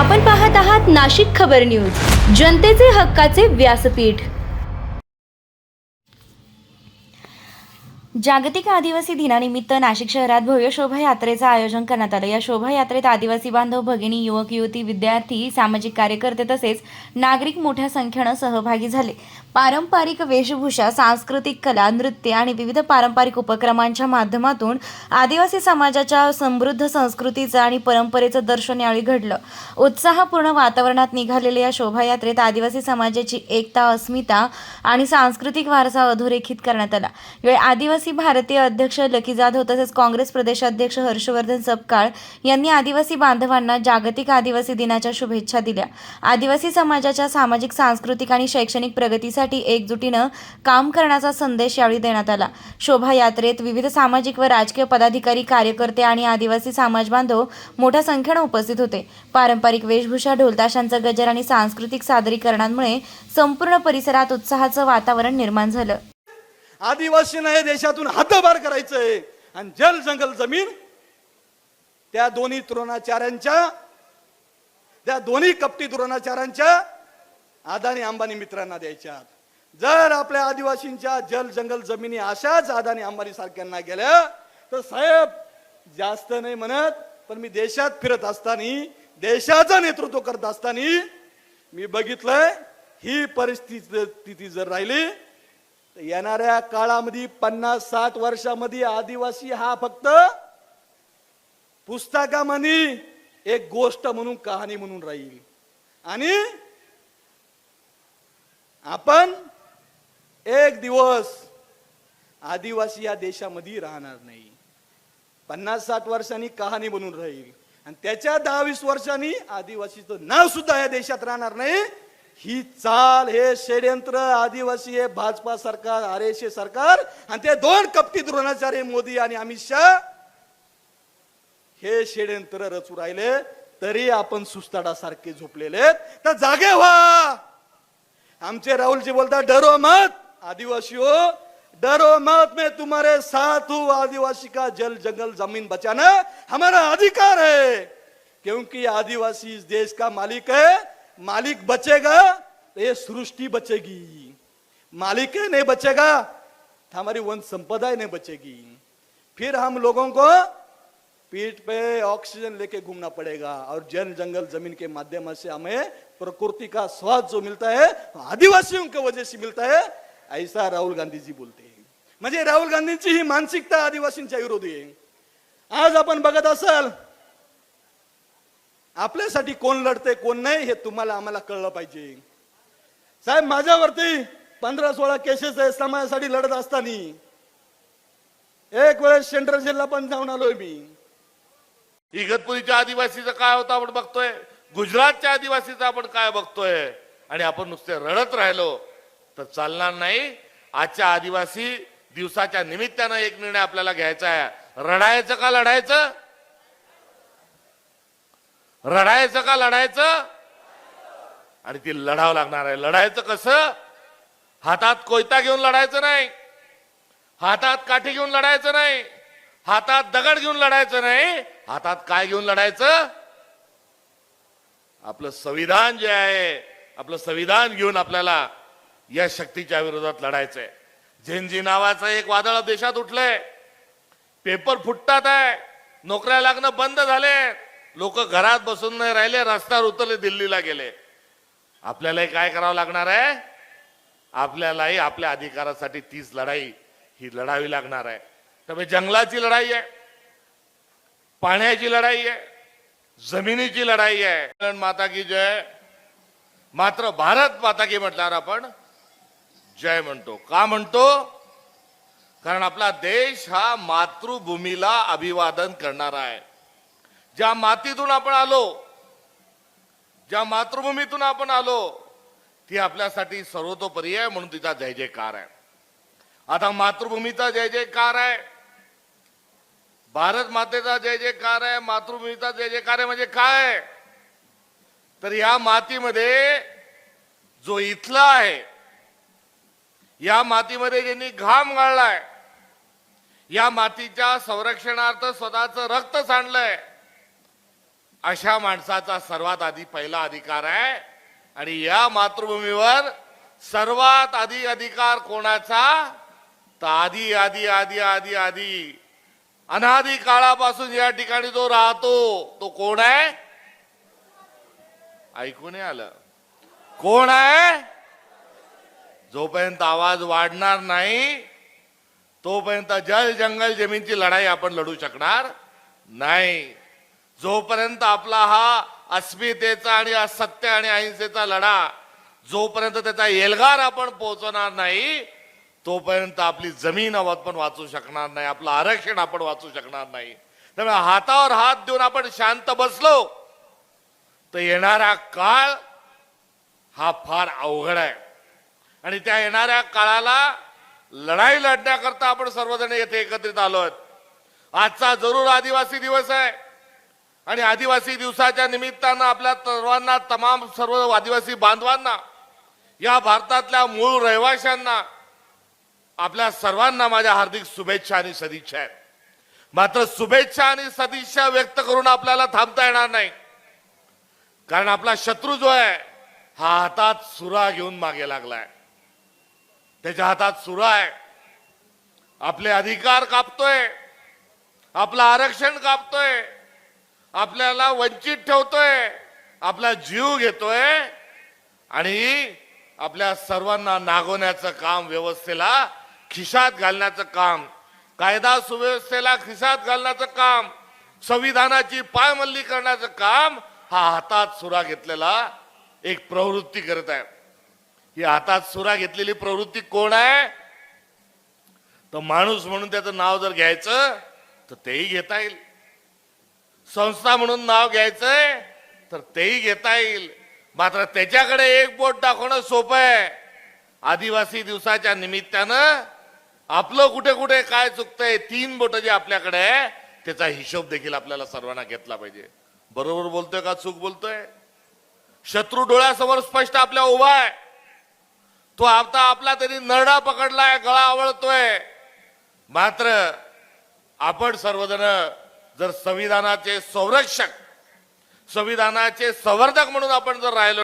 आपण पाहत आहात नाशिक खबर न्यूज, जनतेचे हक्काचे व्यासपीठ। जागतिक आदिवासी दिनानिमित्त नाशिक शहरात भव्य शोभायात्रेचं आयोजन करण्यात आलं। या शोभायात्रेत आदिवासी बांधव, भगिनी, युवक, युवती, विद्यार्थी, सामाजिक कार्यकर्ते तसेच नागरिक मोठ्या संख्येने सहभागी झाले। पारंपरिक वेशभूषा, सांस्कृतिक कला, नृत्य आणि विविध पारंपरिक उपक्रमांच्या माध्यमातून आदिवासी समाजाच्या समृद्ध संस्कृतीचं आणि परंपरेचं दर्शन यावेळी घडलं। उत्साहपूर्ण वातावरणात निघालेल्या या शोभायात्रेत आदिवासी समाजाची एकता, अस्मिता आणि सांस्कृतिक वारसा अधोरेखित करण्यात आला। यावेळी आदिवासी भारतीय अध्यक्ष लकी जाधव तसेच काँग्रेस प्रदेशाध्यक्ष हर्षवर्धन सपकाळ यांनी आदिवासी बांधवांना जागतिक आदिवासी दिनाच्या शुभेच्छा दिल्या। आदिवासी समाजाच्या सामाजिक, सांस्कृतिक आणि शैक्षणिक प्रगतीसाठी एकजुटीनं काम करण्याचा संदेश यावेळी देण्यात आला। शोभायात्रेत विविध सामाजिक व राजकीय पदाधिकारी, कार्यकर्ते आणि आदिवासी समाज बांधव मोठ्या संख्येने उपस्थित होते। पारंपरिक वेशभूषा, ढोलताशांचा गजर आणि सांस्कृतिक सादरीकरणांमुळे संपूर्ण परिसरात उत्साहाचं वातावरण निर्माण झालं। आदिवासींना हे देशातून हद्दपार करायचंय आणि जल जंगल जमीन त्या दोन्ही द्रोणाचार्यांच्या, त्या दोन्ही कपटी द्रोणाचार्यांच्या अदानी अंबानी मित्रांना द्यायच्या। जर आपल्या आदिवासींच्या जल जंगल जमिनी अशाच अदानी अंबानी सारख्यांना गेल्या तर साहेब जास्त नाही म्हणत, पण मी देशात फिरत असताना, देशाचं नेतृत्व करत असताना मी बघितलंय ही परिस्थिती जर राहिली तर येणाऱ्या काळामध्ये 50-60 वर्षामध्ये आदिवासी हा फक्त पुस्तकामध्ये एक गोष्ट म्हणून, कहाणी म्हणून राहील आणि आपण एक दिवस आदिवासी या देशामध्ये राहणार नाही। 50-60 वर्षांनी कहाणी बनून राहील आणि त्याच्या 10-20 वर्षांनी आदिवासीचं नाव सुद्धा या देशात राहणार नाही। ही चाल, हे षड्यंत्र आदिवासी, हे भाजपा सरकार, आरएसए सरकार आणि ते दोन कपटी द्रोणाचार्य मोदी आणि अमित शाह हे षड्यंत्र रचू राहिले तरी आपण सुस्ताडासारखे झोपलेले। तर जागे व्हा। आमचे राहुलजी बोलतात डरो मत आदिवासियों, डरो मत, मैं तुम्हारे साथ हूं। आदिवासी का जल जंगल जमीन बचाना हमारा अधिकार है, क्योंकि आदिवासी इस देश का मालिक है। मालिक बचेगा तो ये सृष्टि बचेगी, मालिक नहीं बचेगा तो हमारी वन संपदा नहीं बचेगी। फिर हम लोगों को पीठ पे ऑक्सीजन लेके घूमना पड़ेगा और जल जंगल जमीन के माध्यम से हमें प्रकृति का स्वाद जो मिलता है आदिवासियों की वजह से मिलता है, ऐसा राहुल गांधी जी बोलते हैं। म्हणजे राहुल गांधींची ही मानसिकता आदिवासींच्या विरोधी आहे। आज आपण बघत असाल आपल्यासाठी कोण लढते कोण नाही हे तुम्हाला आम्हाला कळलं पाहिजे। साहेब माझ्यावरती 15-16 केसेस आहे समाजासाठी लढत असताना एक वेळेस सेंट्रल जेलला पण जाऊन आलोय मी। इगतपुरीच्या आदिवासीचं काय होतं आपण बघतोय, गुजरातच्या आदिवासीचं आपण काय बघतोय आणि आपण नुसते रडत राहिलो तर चालणार नाही। आजच्या आदिवासी दिवसाच्या निमित्तानं एक निर्णय आपल्याला घ्यायचा आहे, रडायचं का लढायचं, रडायचं का लढायचं, आणि ती लढावं लागणार आहे। लढायचं कसं, हातात कोयता घेऊन लढायचं नाही, हातात काठी घेऊन लढायचं नाही, हातात दगड घेऊन लढायचं नाही, हातात काय घेऊन लढायचं, आपलं संविधान जे आहे, आपलं संविधान घेऊन आपल्याला या शक्तीच्या विरोधात लढायचंय। झेंजी नावाचं एक वादळ देशात उठलंय, पेपर फुटतात आहे, नोकऱ्या लागणं बंद झाले, लोक घरात बसून नाही राहिले, रस्त्यावर उतरले, दिल्लीला गेले। आपल्यालाही काय करावं लागणार आहे, आपल्यालाही आपल्या अधिकारासाठी तीच लढाई ही लढावी लागणार आहे। त्यामुळे जंगलाची लढाई आहे, पाण्याची लढाई आहे, जमिनीची लढाई आहे। माता की जय, मात्र भारत माता की म्हटल्यावर आपण जय म्हणतो। का म्हणतो, कारण आपला देश हा मातृभूमीला अभिवादन करणारा आहे। ज्या मातीतून आपण आलो, ज्या मातृभूमीतून आपण आलो ती आपल्यासाठी सर्वतोपरी आहे, म्हणून तिचा जय जयकार आहे। आता मातृभूमीचा जय जयकार आहे, भारत मातेचा जय जयकार आहे, मातृभूमीचा जय जयकार आहे। म्हणजे काय, तर या मातीमध्ये जो इथला आहे, या मातीमध्ये ज्यांनी घाम गाळलाय, या मातीच्या संरक्षणार्थ स्वतःचं रक्त सांडलंय, अशा माणसाचा सर्वात आधी पहिला अधिकार आहे. आणि या मातृभूमीवर सर्वात आधी अधिकार कोणाचा? तर आधी आधी आधी आधी आधी अनादी काळापासून या ठिकाणी जो राहतो तो कोण आहे? ऐकून नाही आलं? कोण आहे? जोपर्यंत आवाज वाढणार नाही तोपर्यंत जल जंगल जमीनची लढाई आपण लढू शकणार नाही. जोपर्यंत आपला हा अस्मितेचा आणि असत्य आणि अहिंसेचा लढा जोपर्यंत त्याचा एल्गार आपण पोहोचवणार नाही तोपर्यंत आपली जमीन आपण वाचू शकणार नाही, आपलं आरक्षण आपण वाचू शकणार नाही. त्यामुळे हातावर हात देऊन आपण शांत बसलो तर येणारा काळ हा फार अवघड आहे. आणि त्या येणाऱ्या काळाला लढाई लढण्याकरता आपण सर्वजण येथे एकत्रित आलोत. आजचा जरूर आदिवासी दिवस आहे आणि आदिवासी दिवसाच्या निमित्तानं आपल्या सर्वांना तमाम सर्व आदिवासी बांधवांना या भारतातल्या मूळ रहिवाशांना आपल्या सर्वांना माझ्या हार्दिक शुभेच्छा आणि सदिच्छा आहेत. मात्र शुभेच्छा आणि सदिच्छा व्यक्त करून आपल्याला थांबता येणार नाही. कारण आपला शत्रू जो आहे हा हातात सुरा घेऊन मागे लागलाय. त्याच्या हातात सुरा आहे. आपले अधिकार कापतोय, आपलं आरक्षण कापतोय, आपल्याला वंचित ठेवतोय, आपला जीव घेतोय आणि आपल्या सर्वांना नागवण्याचं काम, व्यवस्थेला खिशात घालण्याचं काम, कायदा सुव्यवस्थेला खिशात घालण्याचं काम, संविधानाची पायमल्ली करण्याचं काम हा हातात सुरा घेतलेला एक प्रवृत्ती करत आहे. ही हातात सुरा घेतलेली प्रवृत्ती कोण आहे? तर माणूस म्हणून त्याचं नाव जर घ्यायचं तर तेही घेता येईल. संस्था म्हणून नाव घ्यायचंय तर तेही घेता येईल. मात्र त्याच्याकडे एक बोट दाखवणं सोपं आहे. आदिवासी दिवसाच्या निमित्तानं आपलं कुठे कुठे काय चुकतंय, 3 बोट जे आपल्याकडे आहे त्याचा हिशोब देखील आपल्याला सर्वांना घेतला पाहिजे. बरोबर बोलतोय का चूक बोलतोय? शत्रू डोळ्यासमोर स्पष्ट आपल्या उभा आहे. तो आता आपला तरी नरडा पकडलाय, गळा आवळतोय. मात्र आपण सर्वजण जर संविधानाचे संरक्षक, संविधानाचे संवर्धक म्हणून आपण जर राहिलो